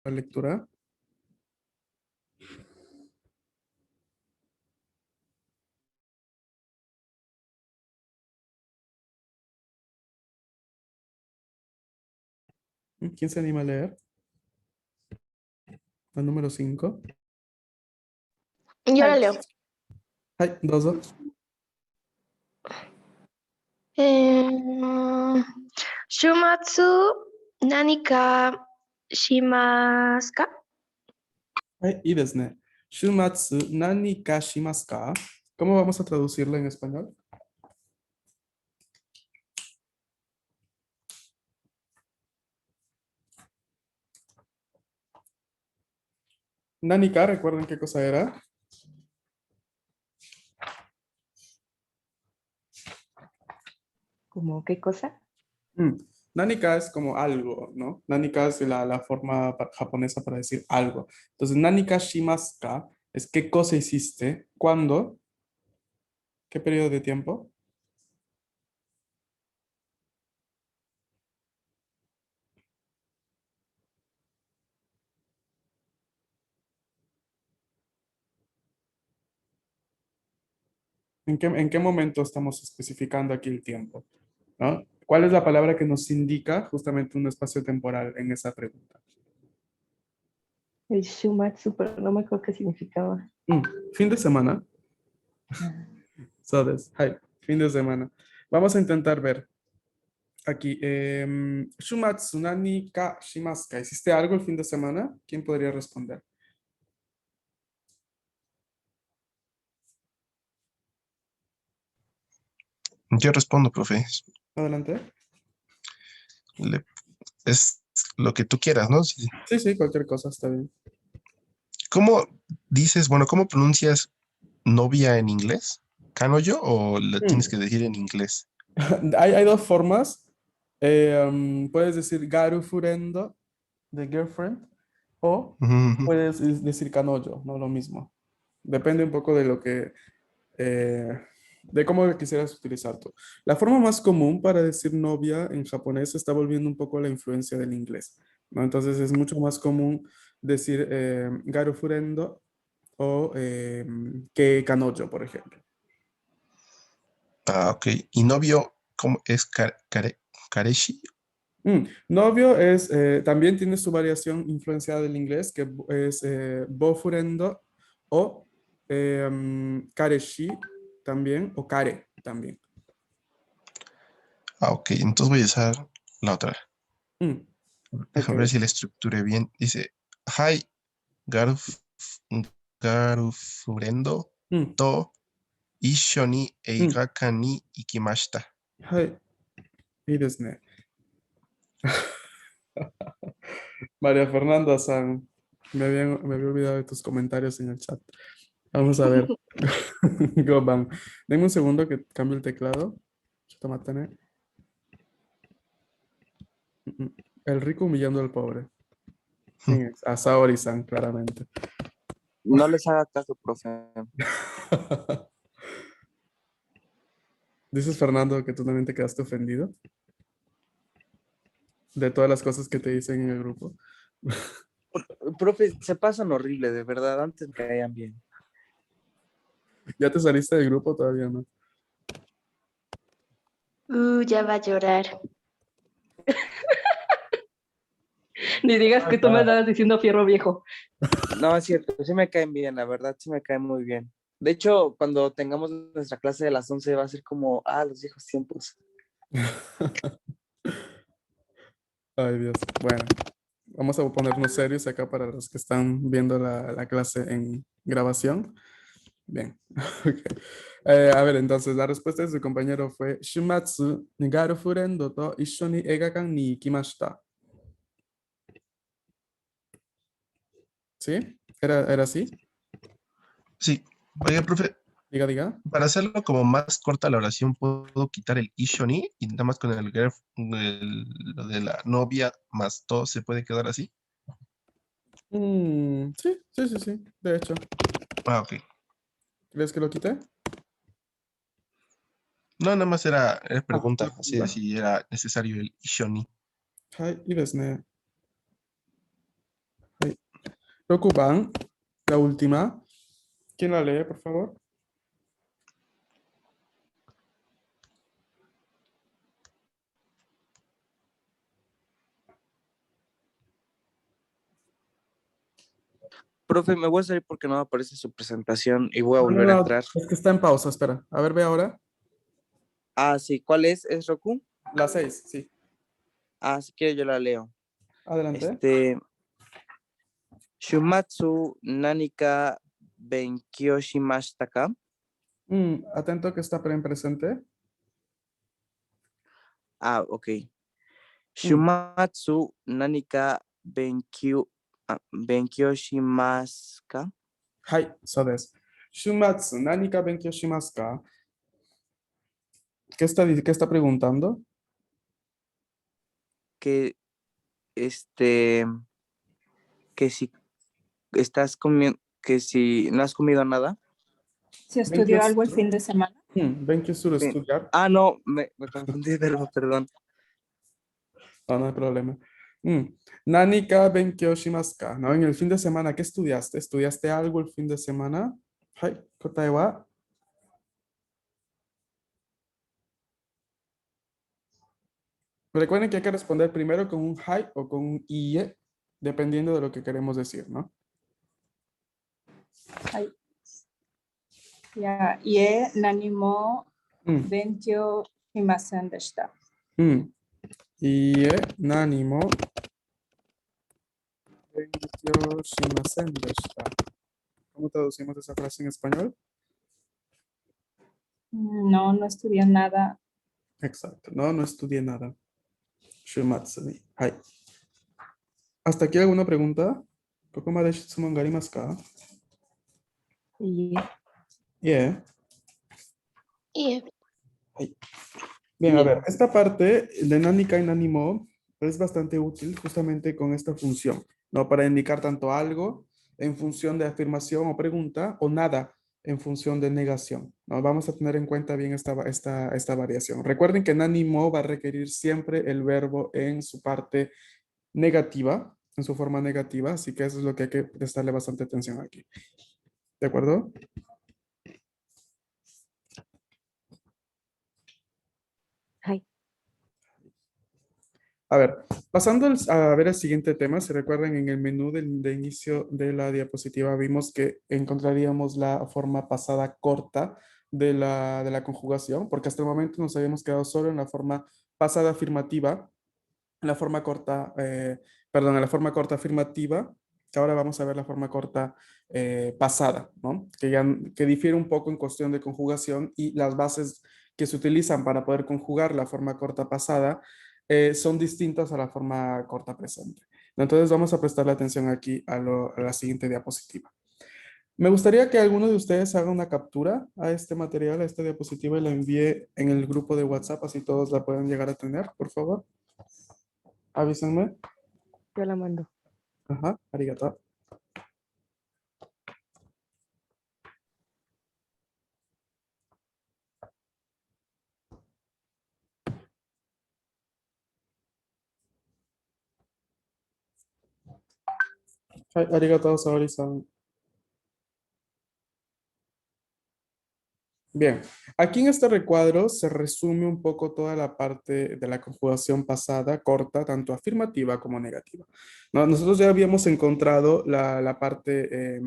La lectura. ¿Quién se anima a leer? El número 5. Yo la Vale. leo. Ay, dozo. Shumatsu Nanika Shimasu ka? Ay, y desne. Shumatsu nani ka shimasu ka? ¿Cómo vamos a traducirlo en español? Nani ka, ¿recuerdan qué cosa era? ¿Cómo qué cosa? Mm, Nanika es como algo, ¿no? Nanika es la forma japonesa para decir algo. Entonces, nanika shimasu ka es qué cosa hiciste, cuándo, qué periodo de tiempo. ¿En qué momento estamos especificando aquí el tiempo? ¿No? ¿Cuál es la palabra que nos indica justamente un espacio temporal en esa pregunta? El shumatsu, pero no me acuerdo qué significaba. Mm, Fin de semana. ¿Sabes? Hi, fin de semana. Vamos a intentar ver aquí. Shumatsu nani ka shimasu ka. ¿Hiciste algo el fin de semana? ¿Quién podría responder? Yo respondo, profe. Adelante. Le- es lo que tú quieras, ¿no? Sí. Sí, sí, cualquier cosa está bien. ¿Cómo dices, bueno, cómo pronuncias novia en inglés? ¿Kanoyo o la tienes Mm. que decir en inglés? Hay dos formas. Puedes decir garu furendo de girlfriend o Ujú, ujú. puedes decir kanojo, no lo mismo. Depende un poco de lo que, de cómo lo quisieras utilizar tú. La forma más común para decir novia en japonés se está volviendo un poco la influencia del inglés, ¿no? Entonces es mucho más común decir garu furendo o que kanojo, por ejemplo. Ah, ok. ¿Y novio, cómo es? ¿Kareshi? Novio es, también tiene su variación influenciada del inglés, que es bofurendo o kareshi también, o kare también. Ah, ok. Entonces voy a usar la otra. Mm, ok. Déjame ver si la estructuré bien. Dice, Hi, garuf, garufurendo Mm, to isho ni mm. eigaka ni ikimashita. Hai,いいですね。María Fernanda San, me había olvidado de tus comentarios en el chat. Vamos a ver. Goban. Denme un segundo que cambie el teclado. Chutamatane. El rico humillando al pobre. ¿Quién es? A Saori-san, claramente. No les haga caso, profe. Dices, Fernando, que tú también te quedaste ofendido de todas las cosas que te dicen en el grupo. Profe, se pasan horrible, de verdad. Antes me caían bien. ¿Ya te saliste del grupo? Todavía no. Ya va a llorar. Ni digas que tú me estabas diciendo fierro viejo. No, es cierto, sí me caen bien, la verdad, sí me caen muy bien. De hecho, cuando tengamos nuestra clase de las 11 va a ser como, los viejos tiempos. Ay, Dios. Bueno, vamos a ponernos serios acá para los que están viendo la clase en grabación. Bien. Ok. A ver, entonces la respuesta de su compañero fue Shumatsu garu furendo to issho ni eigakan ni ikimashita. ¿Sí? ¿Era así? Sí. Oiga, profe, Diga, diga. para hacerlo como más corta la oración, puedo quitar el ishoni y nada más con el, lo de la novia más todo se puede quedar así. Sí, sí, sí, sí. De hecho, Ah, ok. ¿crees que lo quité? No, nada más era Ah, pregunta, así de va. si era necesario el ishoni. はい、いいですね。Rokuban, la última. ¿Quién la lee, por favor? Profe, me voy a salir porque no me aparece su presentación y voy a No, no, volver a no, entrar. es que está en pausa, espera. A ver, ve ahora. Ah, sí, ¿cuál es? ¿Es Roku? La 6, sí. Ah, si quiere yo la leo. Adelante. Shumatsu nanika benkyou shimashita ka? Atento que está en presente. Ah, ok. Shumatsu nanika benkyou shimasu ka? Hai, so desu. Shumatsu, nanika benkyou shimasu ka? ¿Qué está preguntando? Que que si estás comiendo, que si no has comido nada. ¿Se estudió algo el fin de semana? Benkyou suru Sí. estudiar. Ah, no, me confundí de verbo, perdón. No, no hay problema. Nanika benkyou shimasu ka? ¿No? En el fin de semana, ¿qué estudiaste? ¿Estudiaste algo el fin de semana? Hai, kotae wa. Recuerden que hay que responder primero con un hai o con un ie, dependiendo de lo que queremos decir, ¿no? Ay. Ya, ie nani mo Mm, benkyou shimasen deshita. Ie nani mo benkyou shimasen deshita. ¿Cómo traducimos esa frase en español? No, no estudié nada. Exacto, no estudié nada. Shumatsu ni. Hai. ¿Hasta aquí alguna pregunta? ¿Kokomade shitsumon ga arimasu ka? Y Yeah. Y Bien, a Bien. ver, esta parte de Nanika y Nanimo es bastante útil justamente con esta función, ¿no? Para indicar tanto algo en función de afirmación o pregunta o nada en función de negación, ¿no? Vamos a tener en cuenta bien esta variación. Recuerden que Nanimo va a requerir siempre el verbo en su parte negativa, en su forma negativa, así que eso es lo que hay que prestarle bastante atención aquí. ¿De acuerdo? ay, A ver, pasando a ver el siguiente tema, si recuerdan en el menú de inicio de la diapositiva vimos que encontraríamos la forma pasada corta de la conjugación, porque hasta el momento nos habíamos quedado solo en la forma pasada afirmativa, en la forma corta, perdón, en la forma corta afirmativa, que ahora vamos a ver la forma corta pasada, ¿no? Que difiere un poco en cuestión de conjugación y las bases que se utilizan para poder conjugar la forma corta pasada son distintas a la forma corta presente. Entonces vamos a prestarle atención aquí a la siguiente diapositiva. Me gustaría que alguno de ustedes haga una captura a este material, a esta diapositiva y la envíe en el grupo de WhatsApp, así todos la pueden llegar a tener, por favor. Avísenme. yo la mando. Ajá, arigato.はい、ありがとう、沙織さん。Bien, aquí en este recuadro se resume un poco toda la parte de la conjugación pasada, corta, tanto afirmativa como negativa. ¿No? Nosotros ya habíamos encontrado la parte,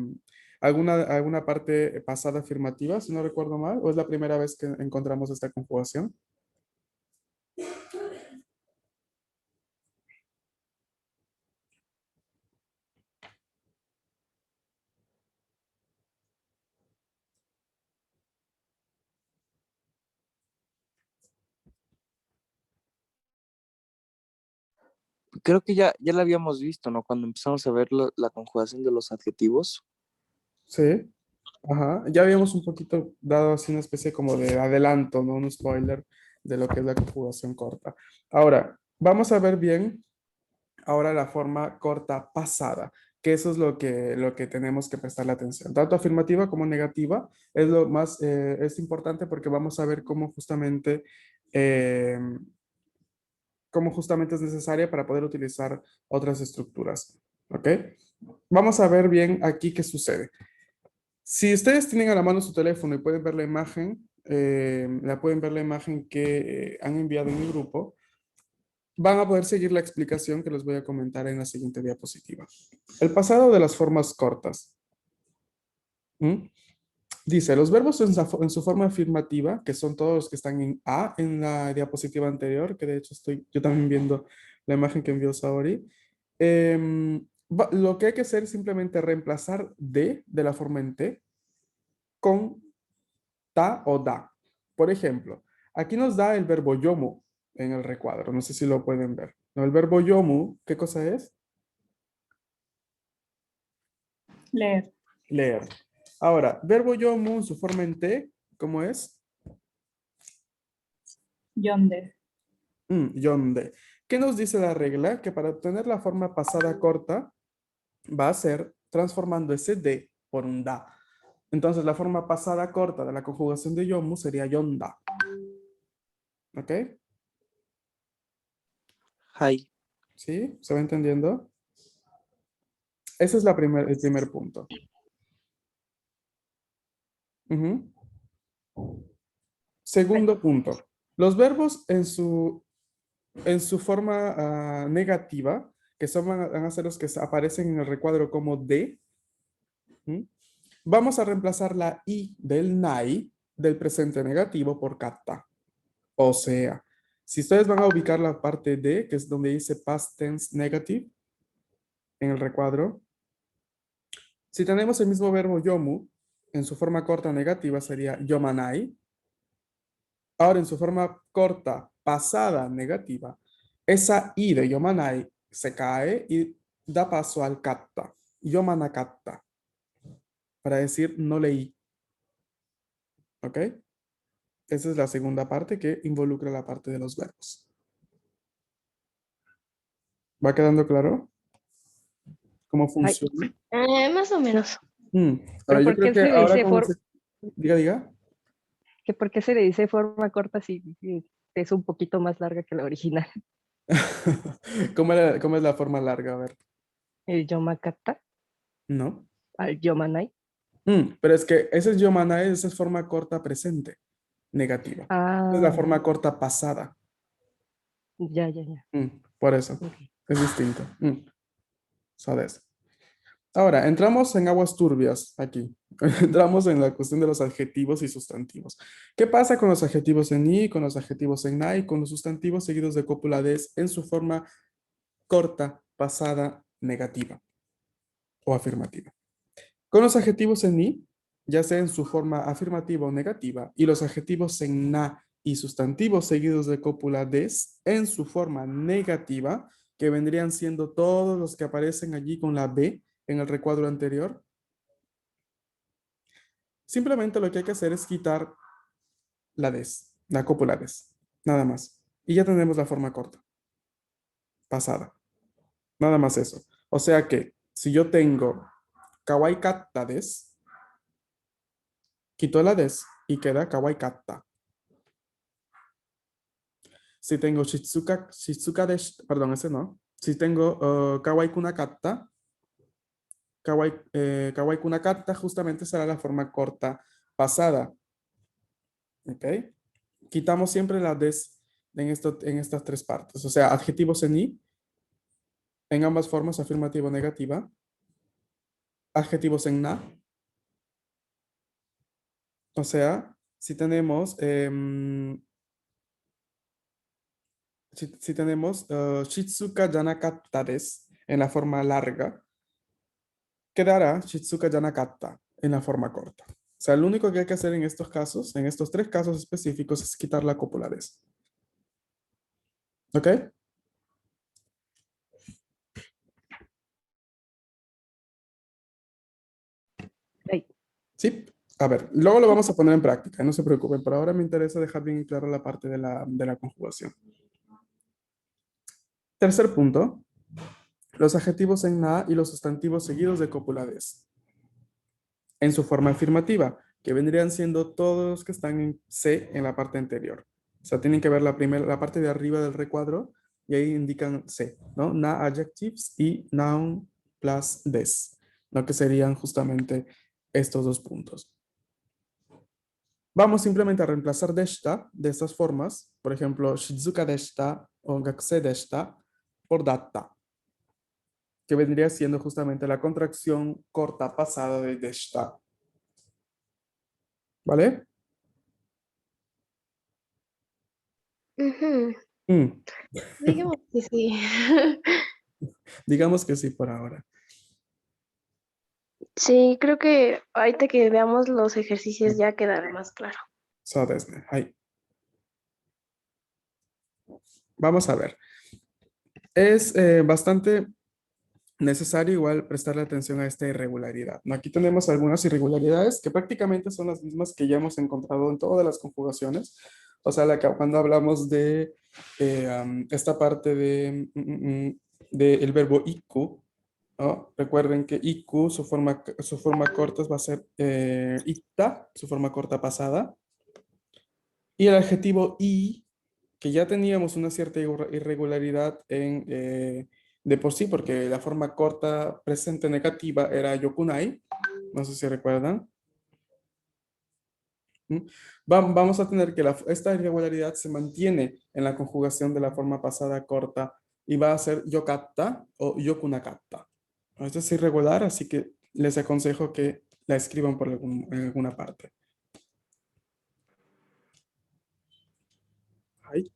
alguna parte pasada afirmativa, si no recuerdo mal, o es la primera vez que encontramos esta conjugación. Creo que ya la habíamos visto, ¿no? Cuando empezamos a ver la conjugación de los adjetivos. Sí, ajá. Ya habíamos un poquito dado así una especie como de adelanto, ¿no? Un spoiler de lo que es la conjugación corta. Ahora, vamos a ver bien ahora la forma corta pasada, que eso es lo que tenemos que prestarle atención. Tanto afirmativa como negativa es lo más, es importante porque vamos a ver eh, cómo justamente es necesaria para poder utilizar otras estructuras. ¿Ok? vamos a ver bien aquí qué sucede. Si ustedes tienen a la mano su teléfono y pueden ver la imagen, pueden ver la imagen que han enviado en mi grupo, van a poder seguir la explicación que les voy a comentar en la siguiente diapositiva. El pasado de las formas cortas. ¿Mm? Dice, los verbos en su forma afirmativa, que son todos los que están en A en la diapositiva anterior, que de hecho estoy yo también viendo la imagen que envió Saori. Lo que hay que hacer es simplemente reemplazar de la forma en T con ta o da. Por ejemplo, aquí nos da el verbo yomu en el recuadro. No sé si lo pueden ver. No, el verbo yomu, ¿qué cosa es? Leer. Leer. Ahora, verbo yomu en su forma en T, ¿cómo es? Yonde. Yonde. ¿Qué nos dice la regla? Que para obtener la forma pasada corta va a ser transformando ese de por un da. Entonces la forma pasada corta de la conjugación de yomu sería yonda. ¿Ok? Hi. ¿Sí? ¿Se va entendiendo? Ese es el primer punto. Ujú. Segundo punto. Los verbos en su forma negativa, que van a ser los que aparecen en el recuadro como de, vamos a reemplazar la i del nai del presente negativo por katta. O sea, si ustedes van a ubicar la parte de, que es donde dice past tense negative, en el recuadro, si tenemos el mismo verbo yomu, en su forma corta negativa sería yomanai. Ahora en su forma corta pasada negativa, esa i de yomanai se cae y da paso al katta, yomanakatta, para decir no leí. ¿Ok? Esa es la segunda parte que involucra la parte de los verbos. ¿Va quedando claro cómo funciona? Más o menos. Ahora yo ¿por creo qué que se le ahora dice con diga. que por qué se le dice forma corta si es un poquito más larga que la original? ¿Cómo es la forma larga? A ver. El yomakata No. al yomanai. Pero es que ese es yomanai, esa es forma corta presente, negativa. Esa es la Ah, forma corta pasada. ya, ya, ya. Por eso. Ok. Es distinto. ¿Sabes? Ahora, entramos en aguas turbias aquí. Entramos en la cuestión de los adjetivos y sustantivos. ¿Qué pasa con los adjetivos en i, con los adjetivos en na y con los sustantivos seguidos de cópula des en su forma corta, pasada, negativa o afirmativa? Con los adjetivos en i, ya sea en su forma afirmativa o negativa, y los adjetivos en na y sustantivos seguidos de cópula des en su forma negativa, que vendrían siendo todos los que aparecen allí con la B en el recuadro anterior. Simplemente lo que hay que hacer es quitar la des, la cópula des, nada más. Y ya tenemos la forma corta, pasada. Nada más eso. O sea que si yo tengo kawaii katta des, quito la des y queda kawaii katta. Si tengo shizuka desu, perdón, ese no. Si tengo kawaii kunakatta, kawaii kunakatta justamente será la forma corta pasada. ¿Ok? Quitamos siempre la des en estas tres partes. O sea, adjetivos en i, en ambas formas, afirmativa o negativa. Adjetivos en na. O sea, si tenemos si tenemos Shizuka Janakatta des en la forma larga, quedará Shizuka Janakatta en la forma corta. O sea, lo único que hay que hacer en estos casos, en estos tres casos específicos, es quitar la cópula des. ¿Ok? Ay, Sí. A ver, luego lo vamos a poner en práctica, no se preocupen. Por ahora me interesa dejar bien clara la parte de la conjugación. Tercer punto. Los adjetivos en na y los sustantivos seguidos de cópula des. En su forma afirmativa, que vendrían siendo todos los que están en C en la parte anterior. O sea, tienen que ver la parte de arriba del recuadro y ahí indican C, ¿no? Na adjectives y noun plus des. ¿no? Que serían justamente estos dos puntos. Vamos simplemente a reemplazar deshita de estas formas, por ejemplo, shizuka deshita o gakusei deshita por datta, que vendría siendo justamente la contracción corta pasada de deshita. ¿Vale? Ujú. Mm, Digamos que sí. digamos que sí por ahora. Sí, creo que ahorita que veamos los ejercicios ya quedará más claro. So desu ne. Hai. Vamos a ver. Es bastante necesario igual prestarle atención a esta irregularidad, ¿no? Aquí tenemos algunas irregularidades que prácticamente son las mismas que ya hemos encontrado en todas las conjugaciones. O sea, cuando hablamos de esta parte de, del verbo iku, ¿no? Recuerden que iku, su forma corta va a ser itta, su forma corta pasada. Y el adjetivo i, que ya teníamos una cierta irregularidad de por sí, porque la forma corta presente negativa era yokunai, no sé si recuerdan. ¿Mm? Vamos a tener que esta irregularidad se mantiene en la conjugación de la forma pasada corta y va a ser yokatta o yokunakatta. Esto es irregular, así que les aconsejo que la escriban en alguna parte. Ahí.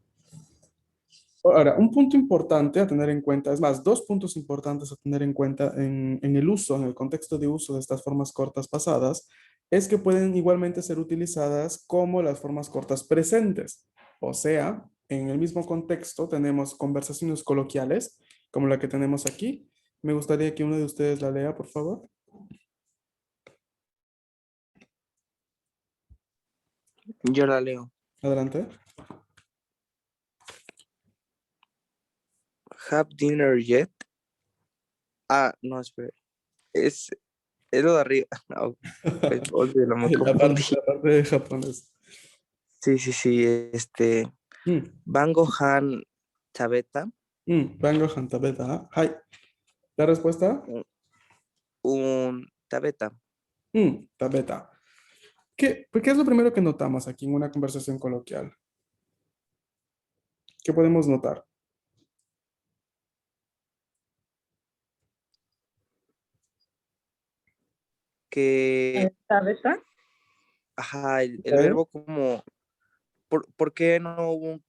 Ahora, un punto importante a tener en cuenta, es más, dos puntos importantes a tener en cuenta en el uso, en el contexto de uso de estas formas cortas pasadas, es que pueden igualmente ser utilizadas como las formas cortas presentes. O sea, en el mismo contexto tenemos conversaciones coloquiales, como la que tenemos aquí. Me gustaría que uno de ustedes la lea, por favor. Yo la leo. Adelante. Have dinner yet? Ah, no, espera. Es lo de arriba. No, olvídalo, me confundí. La parte de japonés. Sí, sí, sí. Bango Han Chabeta. Bango hantabeta. Hai. ¿La respuesta? Un Tabeta. Tabeta. ¿Qué es lo primero que notamos aquí en una conversación coloquial? ¿Qué podemos notar? Que, ¿Tabeta? ajá, el Ok. verbo como, ¿por qué no hubo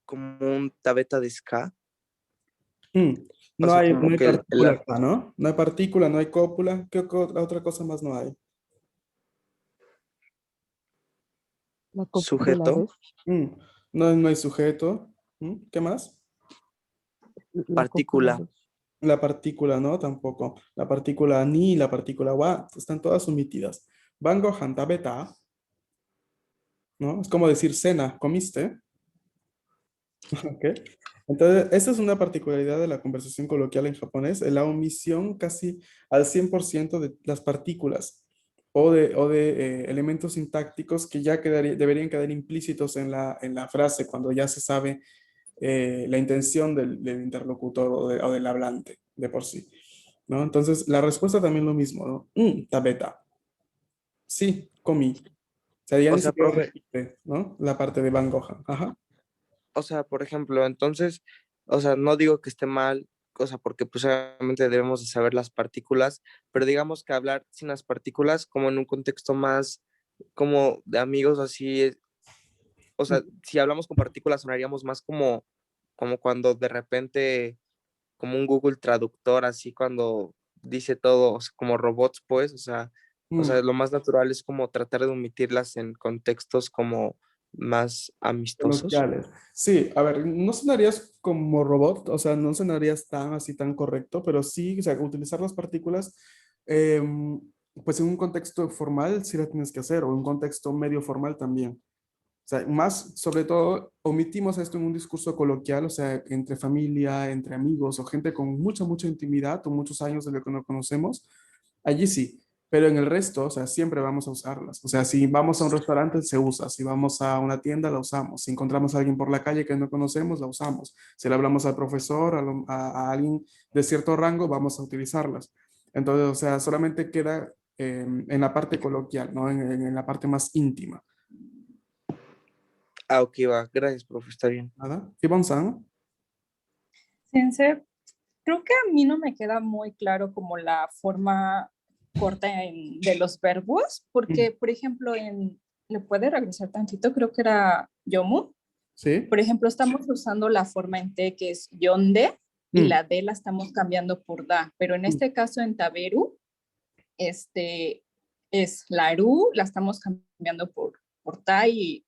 como un Tabeta de ska? Mm, O No sea, hay, no como hay que partícula acá, ¿no? No hay partícula, no hay cópula. ¿Qué otra cosa más no hay? La cópula sujeto, es Mm, No hay sujeto. ¿Qué más? la cópula partícula. es. La partícula, ¿no? Tampoco. La partícula ni, la partícula wa, están todas omitidas. Bango hantabeta, ¿no? Es como decir cena, ¿comiste? Ok. Entonces, esta es una particularidad de la conversación coloquial en japonés, la omisión casi al 100% de las partículas o de elementos sintácticos que ya deberían quedar implícitos en la frase cuando ya se sabe la intención del interlocutor o del hablante de por sí, ¿no? Entonces, la respuesta también lo mismo, ¿no? Tabeta. Sí, comí. O sea, ya O ni sea, siquiera repite, ¿no? La parte de Van Gogh. Ajá. por ejemplo, entonces, o sea, no digo que esté mal, o sea, porque pues obviamente debemos de saber las partículas, pero digamos que hablar sin las partículas como en un contexto más como de amigos, así, o sea, si hablamos con partículas sonaríamos más como cuando de repente, como un Google Traductor, así cuando dice todo, o sea, como robots, pues, Mm. lo más natural es como tratar de omitirlas en contextos como más amistosos. Coloquiales. Sí, a ver, no sonarías como robot, o sea, no sonarías tan así tan correcto, pero sí, o sea, utilizar las partículas, pues en un contexto formal sí la tienes que hacer, o en un contexto medio formal también. O sea, más, sobre todo, omitimos esto en un discurso coloquial, o sea, entre familia, entre amigos o gente con mucha intimidad o muchos años de lo que no conocemos. Allí sí, pero en el resto, o sea, siempre vamos a usarlas. O sea, si vamos a un restaurante, se usa. Si vamos a una tienda, la usamos. Si encontramos a alguien por la calle que no conocemos, la usamos. Si le hablamos al profesor, a alguien de cierto rango, vamos a utilizarlas. Entonces, o sea, solamente queda en la parte coloquial, ¿no? En la parte más íntima. Ah, ok, va. Gracias, profe. Está bien. ¿Nada? Ibon-san. Sensei, creo que a mí no me queda muy claro como la forma corta de los verbos, porque, por ejemplo, ¿le puede regresar tantito? Creo que era yomu. ¿Sí? Por ejemplo, estamos usando la forma en T que es yonde y Mm. la D la estamos cambiando por da, pero en este caso en taberu, es la ru, la estamos cambiando por ta y,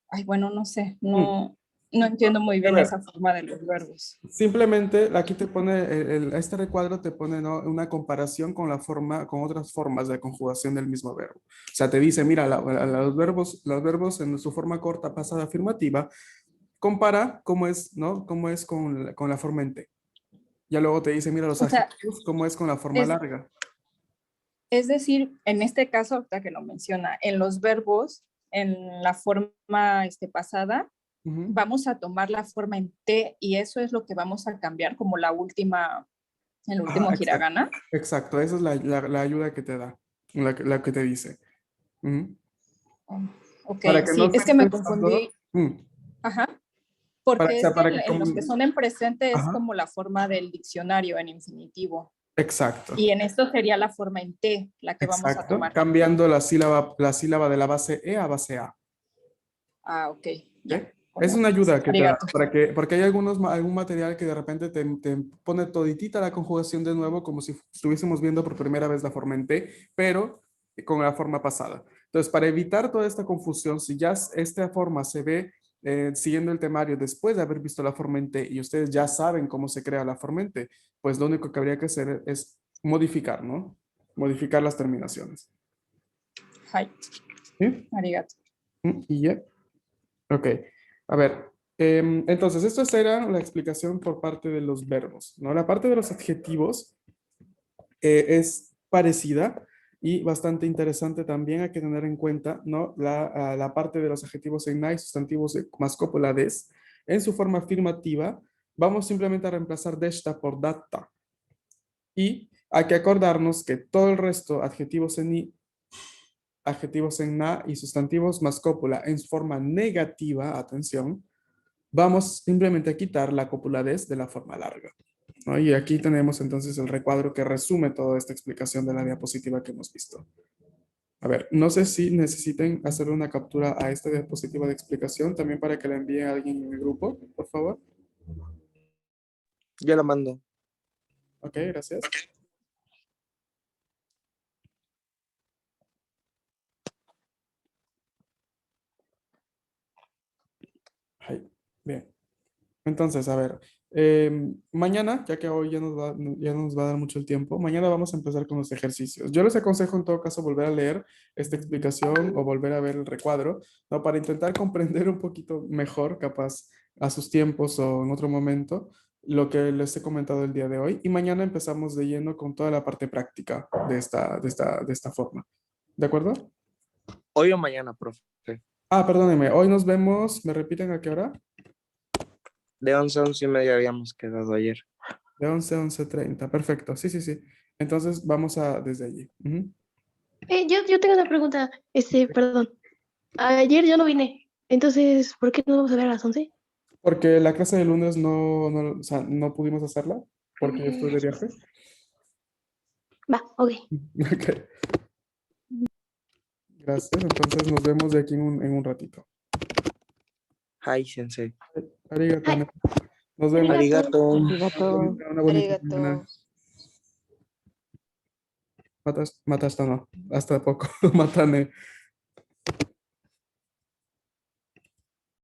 ay, bueno, no sé, no entiendo muy bien ver. esa forma de los verbos. Simplemente aquí te pone, este recuadro te pone, ¿no?, una comparación con la forma, con otras formas de conjugación del mismo verbo. O sea, te dice, mira, los verbos en su forma corta, pasada, afirmativa, compara cómo es, ¿no? Cómo es con la forma en T. Ya luego te dice, mira, los O sea, adjetivos, cómo es con la forma larga. Es decir, en este caso, ahorita que lo menciona, en los verbos, en la forma pasada, Ujú. vamos a tomar la forma en T y eso es lo que vamos a cambiar como el último Exacto. hiragana. Exacto, esa es la ayuda que te da, la que te dice. Ujú. Ok, Para que no sí, es estés que me pensando, confundí. Ajá. para, o Porque sea, es que para que en los que son en presente es Ajá. como la forma del diccionario en infinitivo. Exacto. Y en esto sería la forma en T, la que vamos a Exacto, tomar. cambiando la sílaba de la base E a base A. Ah, ok, ya. ¿Ok? Es una ayuda que te da, Arigato. porque hay algún material que de repente te pone toditita la conjugación de nuevo, como si estuviésemos viendo por primera vez la forma en T, pero con la forma pasada. Entonces, para evitar toda esta confusión, si ya esta forma se ve siguiendo el temario después de haber visto la forma en T y ustedes ya saben cómo se crea la forma en T, pues lo único que habría que hacer es modificar, ¿no? Modificar las terminaciones. Hi. ¿Sí? Arigato. Y ya. Ok. A ver. Entonces, esto era la explicación por parte de los verbos, ¿no? La parte de los adjetivos es parecida y bastante interesante también. Hay que tener en cuenta, ¿no? La parte de los adjetivos en na y sustantivos más cópula des. En su forma afirmativa, vamos simplemente a reemplazar desta por data. Y hay que acordarnos que todo el resto, adjetivos en i, adjetivos en na y sustantivos más cópula en su forma negativa, atención, vamos simplemente a quitar la cópula des de la forma larga, ¿no? Y aquí tenemos entonces el recuadro que resume toda esta explicación de la diapositiva que hemos visto. A ver, no sé si necesiten hacer una captura a esta diapositiva de explicación también para que la envíe a alguien en el grupo, por favor. Yo la mando. Ok, gracias. Ahí, bien. Entonces, a ver, mañana, ya que hoy ya nos va a dar mucho el tiempo, mañana vamos a empezar con los ejercicios. Yo les aconsejo en todo caso volver a leer esta explicación o volver a ver el recuadro, ¿no? Para intentar comprender un poquito mejor, capaz a sus tiempos o en otro momento, lo que les he comentado el día de hoy. Y mañana empezamos de lleno con toda la parte práctica de esta forma. ¿De acuerdo? Hoy o mañana, profe. Ah, perdónenme, hoy nos vemos, ¿me repiten a qué hora? De 11 a 11:30 habíamos quedado ayer. De 11 a 11:30, perfecto. Sí, sí, sí. Entonces vamos a desde allí. Ujú. Yo tengo una pregunta, perdón. Ayer yo no vine, entonces, ¿por qué no vamos a ver a las 11? Porque la clase de lunes o sea, no pudimos hacerla porque yo estoy de viaje. Va, ok. Ok, gracias. Entonces nos vemos de aquí en un ratito. Hi, sensei. Arigato. Hi. Nos vemos. Arigato. Arigato. Una bonita Arigato. mañana. Matas no. Hasta poco. Matane.